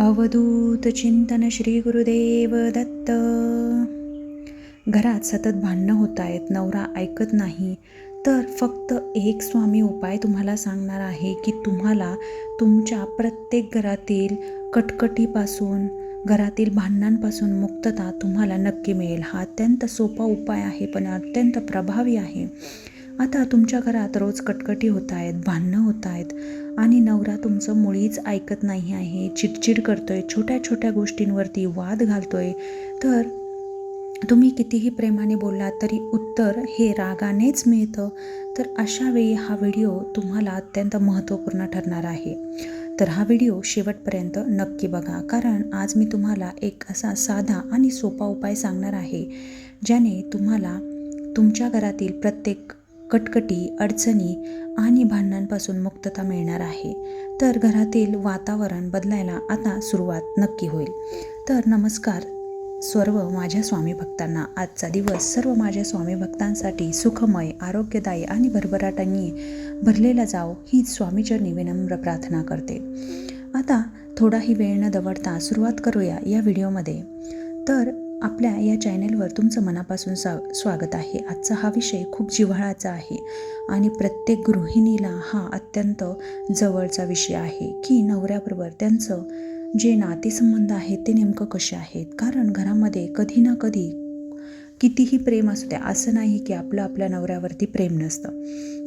अवधूत चिंतन श्री गुरुदेव दत्त. घरात सतत भांडणं होत आहेत, नवरा ऐकत नाही, तर फक्त एक स्वामी उपाय तुम्हाला सांगणार आहे की तुम्हाला तुमच्या प्रत्येक घरातील कटकटीपासून, घरातील भांडणांपासून मुक्तता तुम्हाला नक्की मिळेल. हा अत्यंत सोपा उपाय आहे, पण अत्यंत प्रभावी आहे. आता तुमच्या घरात रोज कटकटी होत आहेत, भांडणं होत आहेत आणि नवरा तुमचं मुळीच ऐकत नाही आहे, चिडचिड करतोय, छोट्या छोट्या गोष्टींवरती वाद घालतोय, तर तुम्ही कितीही प्रेमाने बोललात तरी उत्तर हे रागानेच मिळतं. तर अशा वेळी हा व्हिडिओ तुम्हाला अत्यंत महत्त्वपूर्ण ठरणार आहे. तर हा व्हिडिओ शेवटपर्यंत नक्की बघा, कारण आज मी तुम्हाला एक असा साधा आणि सोपा उपाय सांगणार आहे, ज्याने तुम्हाला तुमच्या घरातील प्रत्येक कटकटी, अडचणी आणि भांडणांपासून मुक्तता मिळणार आहे. तर घरातील वातावरण बदलायला आता सुरुवात नक्की होईल. तर नमस्कार सर्व माझ्या स्वामी भक्तांना. आजचा दिवस सर्व माझ्या स्वामी भक्तांसाठी सुखमय, आरोग्यदायी आणि भरभराटांनी भरलेला जाओ, हीच स्वामीचरणी विनम्र प्रार्थना करते. आता थोडाही वेळ न दवडता सुरुवात करूया या व्हिडिओमध्ये. तर आपल्या या चॅनलवर तुमचं मनापासून स्वागत आहे. आजचा हा विषय खूप जिव्हाळ्याचा आहे आणि प्रत्येक गृहिणीला हा अत्यंत जवळचा विषय आहे की नवऱ्याबरोबर त्यांचं जे नातेसंबंध आहेत ते नेमकं कसे आहेत. कारण घरामध्ये कधी ना कधी कितीही प्रेम असू द्या, असं नाही की आपल्या नवऱ्यावरती प्रेम नसतं,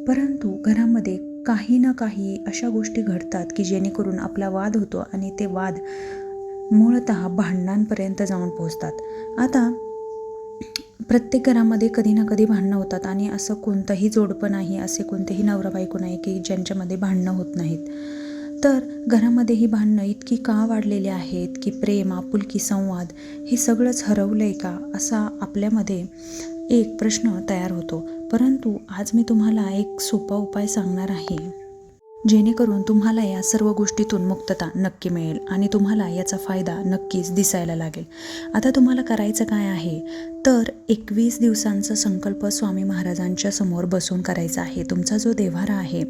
परंतु घरामध्ये काही ना काही अशा गोष्टी घडतात की जेणेकरून आपला वाद होतो आणि ते वाद मूळतः भांडणांपर्यंत जाऊन पोहोचतात. आता प्रत्येक घरामध्ये कधी ना कधी भांडणं होतात आणि असं कोणतंही जोडपं नाही, असे कोणतेही नवरा बायको नाही की ज्यांच्यामध्ये भांडणं होत नाहीत. तर घरामध्ये ही भांडणं इतकी का वाढलेली आहेत की प्रेम, आपुलकी, संवाद हे सगळंच हरवलं आहे का, असा आपल्यामध्ये एक प्रश्न तयार होतो. परंतु आज मी तुम्हाला एक सोपा उपाय सांगणार आहे, जेणेकरून तुम्हाला या सर्व गोष्टीतून मुक्तता नक्की मिळेल आणि तुम्हाला याचा फायदा नक्कीच दिसायला लागेल. आता तुम्हाला करायचं काय आहे, तर 21 दिवसांचा संकल्प स्वामी महाराजांच्या समोर बसून करायचा आहे. तुमचा जो देव्हारा आहे,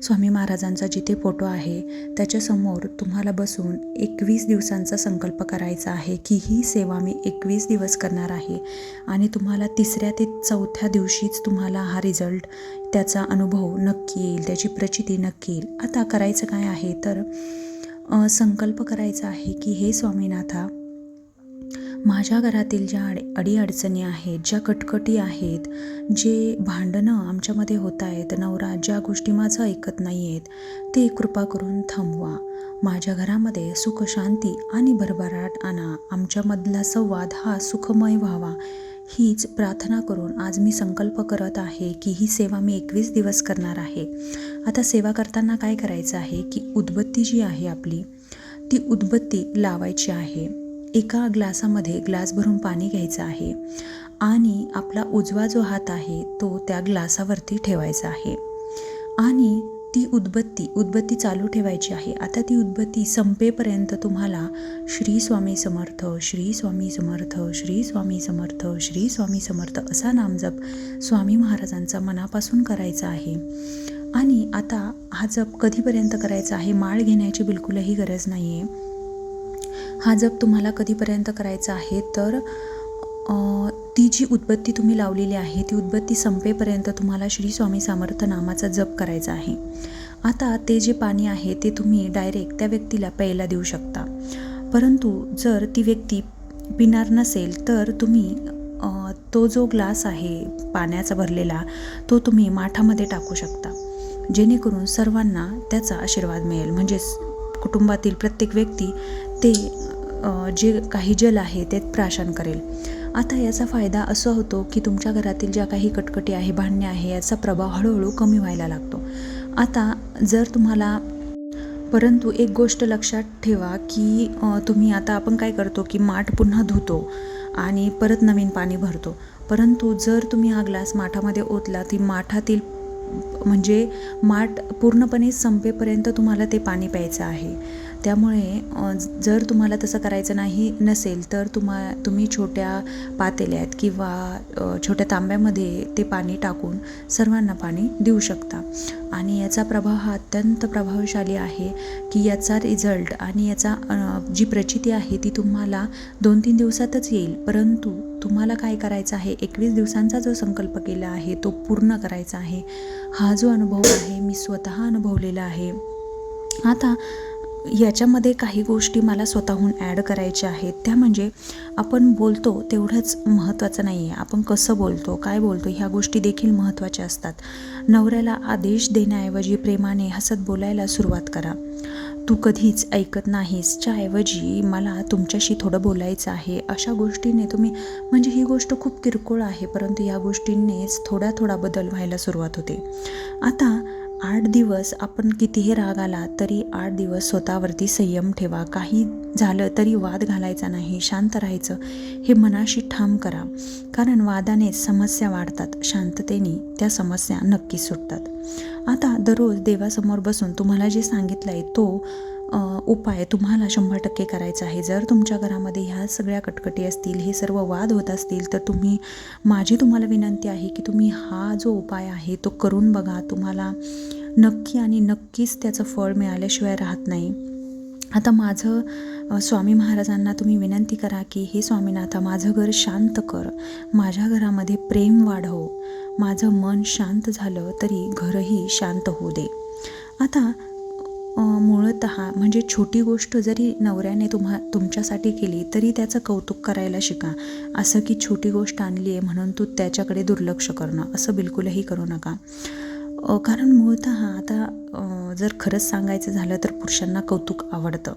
स्वामी महाराजांचा जिथे फोटो आहे त्याच्यासमोर तुम्हाला बसून 21 दिवसांचा संकल्प करायचा आहे की ही सेवा मी 21 दिवस करणार आहे आणि तुम्हाला 3ऱ्या ते 4थ्या दिवशीच तुम्हाला हा रिझल्ट, त्याचा अनुभव नक्की येईल, त्याची प्रचिती नक्की येईल. आता करायचं काय आहे, तर संकल्प करायचा आहे की हे स्वामीनाथा, माझ्या घरातील ज्या अडीअडचणी आहेत, ज्या कटकटी आहेत, जे भांडणं आमच्यामध्ये होत आहेत, नवरा ज्या गोष्टी माझं ऐकत नाही आहेत, ते कृपा करून थांबवा. माझ्या घरामध्ये सुख, शांती आणि भरभराट आणा. आमच्यामधला संवाद हा सुखमय व्हावा, हीच प्रार्थना करून आज मी संकल्प करत आहे की ही सेवा मी 21 दिवस करणार आहे. आता सेवा करताना काय करायचं आहे की उदबत्ती जी आहे आपली, ती उदबत्ती लावायची आहे. एका ग्लासामध्ये ग्लास भरून पाणी घ्यायचं आहे आणि आपला उजवा जो हात आहे तो त्या ग्लासावरती ठेवायचा आहे आणि ती उदबत्ती चालू ठेवायची आहे. आता ती उदबत्ती संपेपर्यंत तुम्हाला श्री स्वामी समर्थ, श्री स्वामी समर्थ, श्री स्वामी समर्थ, श्री स्वामी समर्थ असा नामजप स्वामी महाराजांचा मनापासून करायचा आहे. आणि आता हा जप कधीपर्यंत करायचा आहे, माळ घेण्याची बिलकुलही गरज नाही आहे. हा जप तुम्हाला कधीपर्यंत करायचा आहे, तर ती जी उदबत्ती तुम्ही लावलेली आहे ती उदबत्ती संपेपर्यंत तुम्हाला श्री स्वामी समर्थ नामाचा जप करायचा आहे. आता ते जे पाणी आहे ते तुम्ही डायरेक्ट त्या व्यक्तीला प्यायला देऊ शकता, परंतु जर ती व्यक्ती पिणार नसेल तर तुम्ही तो जो ग्लास आहे पाण्याचा भरलेला तो तुम्ही माठामध्ये टाकू शकता, जेणेकरून सर्वांना त्याचा आशीर्वाद मिळेल. म्हणजेच कुटुंबातील प्रत्येक व्यक्ती ते जे काही जल आहे ते प्राशन करेल. आता याचा फायदा असा होतो की तुमच्या घरातील ज्या काही कटकटी आहे, भांडणे आहे, याचा प्रभाव हळूहळू कमी व्हायला लागतो. आता जर तुम्हाला, परंतु एक गोष्ट लक्षात ठेवा की तुम्ही, आता आपण काय करतो की माठ पुन्हा धुतो आणि परत नवीन पाणी भरतो, परंतु जर तुम्ही हा ग्लास माठामध्ये ओतला, ती माठातील म्हणजे माठ पूर्णपणे संपेपर्यंत तुम्हाला ते पाणी प्यायचं आहे. त्यामुळे जर तुम्हाला तसं करायचं नसेल तर तुम्ही छोट्या पातेल्यात किंवा छोट्या तांब्यामध्ये ते पाणी टाकून सर्वांना पाणी देऊ शकता. आणि याचा प्रभाव हा अत्यंत प्रभावशाली आहे की याचा रिझल्ट आणि याचा जी प्रचिती आहे ती तुम्हाला 2-3 दिवसातच येईल. परंतु तुम्हाला काय करायचं आहे, 21 दिवसांचा जो संकल्प केला आहे तो पूर्ण करायचा आहे. हा जो अनुभव आहे मी स्वतः अनुभवलेला आहे. आता याच्यामध्ये काही गोष्टी मला स्वतःहून ॲड करायच्या आहेत. त्या म्हणजे आपण बोलतो तेवढंच महत्त्वाचं नाही आहे, आपण कसं बोलतो, काय बोलतो ह्या गोष्टी देखील महत्त्वाच्या असतात. नवऱ्याला आदेश देण्याऐवजी प्रेमाने हसत बोलायला सुरुवात करा. तू कधीच ऐकत नाहीसच्या ऐवजी मला तुमच्याशी थोडं बोलायचं आहे, अशा गोष्टीने तुम्ही म्हणजे ही गोष्ट खूप किरकोळ आहे परंतु या गोष्टींनीच थोडा बदल व्हायला सुरुवात होते. आता 8 दिवस आपण कितीही राग आला तरी 8 दिवस स्वतःवरती संयम ठेवा. काही झालं तरी वाद घालायचा नाही, शांत राहायचं हे मनाशी ठाम करा. कारण वादानेच समस्या वाढतात, शांततेने त्या समस्या नक्की सुटतात. आता दररोज देवासमोर बसून तुम्हाला जे सांगितलं आहे तो उपाय तुम्हाला 100% करायचा आहे. जर तुमच्या घरामध्ये ह्या सगळ्या कटकटी असतील, हे सर्व वाद होत असतील तर माझी तुम्हाला विनंती आहे की तुम्ही हा जो उपाय आहे तो करून बघा. तुम्हाला नक्की आणि नक्कीच त्याचं फळ मिळाल्याशिवाय राहत नाही. आता माझं स्वामी महाराजांना तुम्ही विनंती करा की हे स्वामीनाथा, माझं घर शांत कर, माझ्या घरामध्ये प्रेम वाढव, माझं मन शांत झालं तरी घरही शांत होऊ दे. आता मूळतः म्हणजे छोटी गोष्ट जरी नवऱ्याने तुमच्यासाठी केली तरी त्याचं कौतुक करायला शिका. असं की छोटी गोष्ट आणली आहे म्हणून तू त्याच्याकडे दुर्लक्ष करणं असं बिलकुलही करू नका. कारण मूळतः आता जर खरंच सांगायचं झालं तर पुरुषांना कौतुक आवडतं.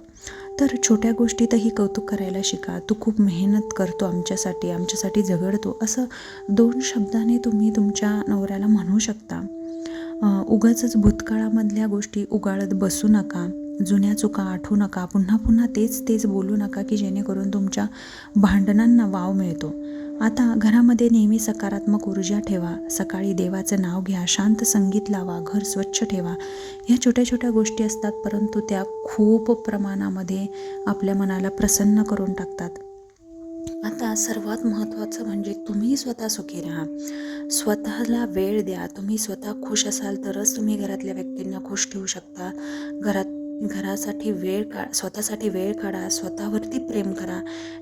तर छोट्या गोष्टीतही कौतुक करायला शिका. तू खूप मेहनत करतो आमच्यासाठी झगडतो, असं 2 शब्दाने तुम्ही तुमच्या नवऱ्याला म्हणू शकता. उगाचच भूतकाळामधल्या गोष्टी उगाळत बसू नका, जुन्या चुका आठवू नका, पुन्हा तेच बोलू नका की जेणेकरून तुमच्या भांडणांना वाव मिळतो. आता घरामध्ये नेहमी सकारात्मक ऊर्जा ठेवा, सकाळी देवाचं नाव घ्या, शांत संगीत लावा, घर स्वच्छ ठेवा. ह्या छोट्या गोष्टी असतात परंतु त्या खूप प्रमाणामध्ये आपल्या मनाला प्रसन्न करून टाकतात. आता सर्वात महत्त्वाचं म्हणजे तुम्ही स्वतः सुखी राहा, स्वतःला वेळ द्या. तुम्ही स्वतः खुश असाल तरच तुम्ही घरातल्या व्यक्तींना खुश ठेवू शकता. स्वतःसाठी वेळ काढा, स्वतःवरती प्रेम करा.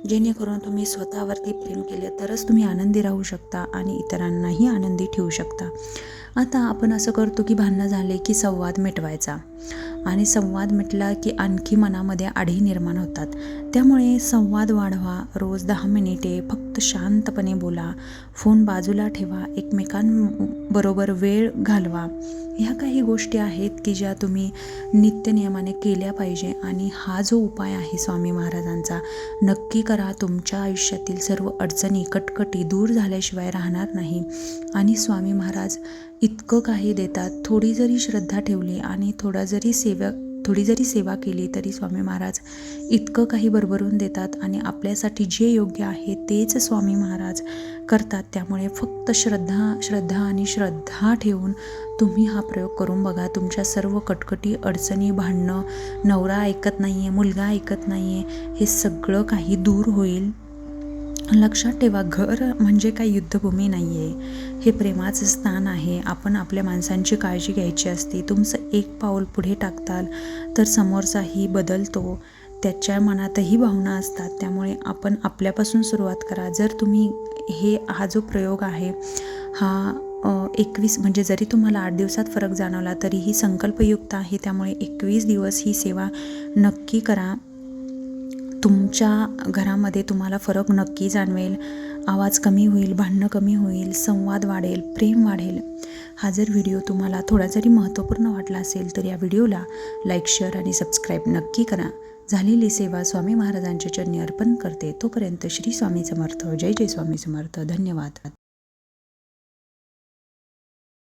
जेणेकरून तुम्ही स्वतःवरती प्रेम केले तरच तुम्ही आनंदी राहू शकता आणि इतरांनाही आनंदी ठेवू शकता. आता आपण असं करतो की भांडणं झाले की संवाद मिटवायचा आणि संवाद मिटला की आणखी मनामध्ये आढी निर्माण होतात. त्यामुळे संवाद वाढवा. रोज 10 मिनिटे फक्त शांतपणे बोला, फोन बाजूला ठेवा, एकमेकांबरोबर वेळ घालवा. ह्या काही गोष्टी आहेत की ज्या तुम्ही नित्यनियमाने केल्या पाहिजे. आणि हा जो उपाय आहे स्वामी महाराजांचा नक्की करा. तुमच्या आयुष्यातील सर्व अडचणी कटकटी दूर झाल्याशिवाय राहणार नाही. आणि स्वामी महाराज इतकं काही देतात. थोडी जरी श्रद्धा ठेवली आणि थोडी जरी सेवा केली तरी स्वामी महाराज इतकं काही भरभरून देतात. आणि आपल्यासाठी जे योग्य आहे तेच स्वामी महाराज करतात. त्यामुळे फक्त श्रद्धा ठेवून तुम्ही हा प्रयोग करून बघा. तुमच्या सर्व कटकटी, अडचणी, भांडणं, नवरा ऐकत नाही आहे, मुलगा ऐकत नाही आहे, हे सगळं काही दूर होईल. लक्षात ठेवा, घर म्हणजे काही युद्धभूमी नाही आहे, हे प्रेमाचं स्थान आहे. आपण आपल्या माणसांची काळजी घ्यायची असते. तुमचं एक पाऊल पुढे टाकताल तर समोरचाही बदलतो, त्याच्या मनातही भावना असतात. त्यामुळे आपण आपल्यापासून सुरुवात करा. जर तुम्ही हा जो प्रयोग आहे हा 21 म्हणजे जरी तुम्हाला 8 दिवसात फरक जाणवला तरीही संकल्पयुक्त आहे. त्यामुळे 21 दिवस ही सेवा नक्की करा. तुमच्या घरामध्ये तुम्हाला फरक नक्की जाणवेल. आवाज कमी होईल, भांडणं कमी होईल, संवाद वाढेल, प्रेम वाढेल. हा जर व्हिडिओ तुम्हाला थोडा जरी महत्त्वपूर्ण वाटला असेल तर या व्हिडिओला लाईक, शेअर आणि सबस्क्राईब नक्की करा. झालेली सेवा स्वामी महाराजांच्या चरणी अर्पण करते. तोपर्यंत श्री स्वामी समर्थ. जय जय स्वामी समर्थ. धन्यवाद.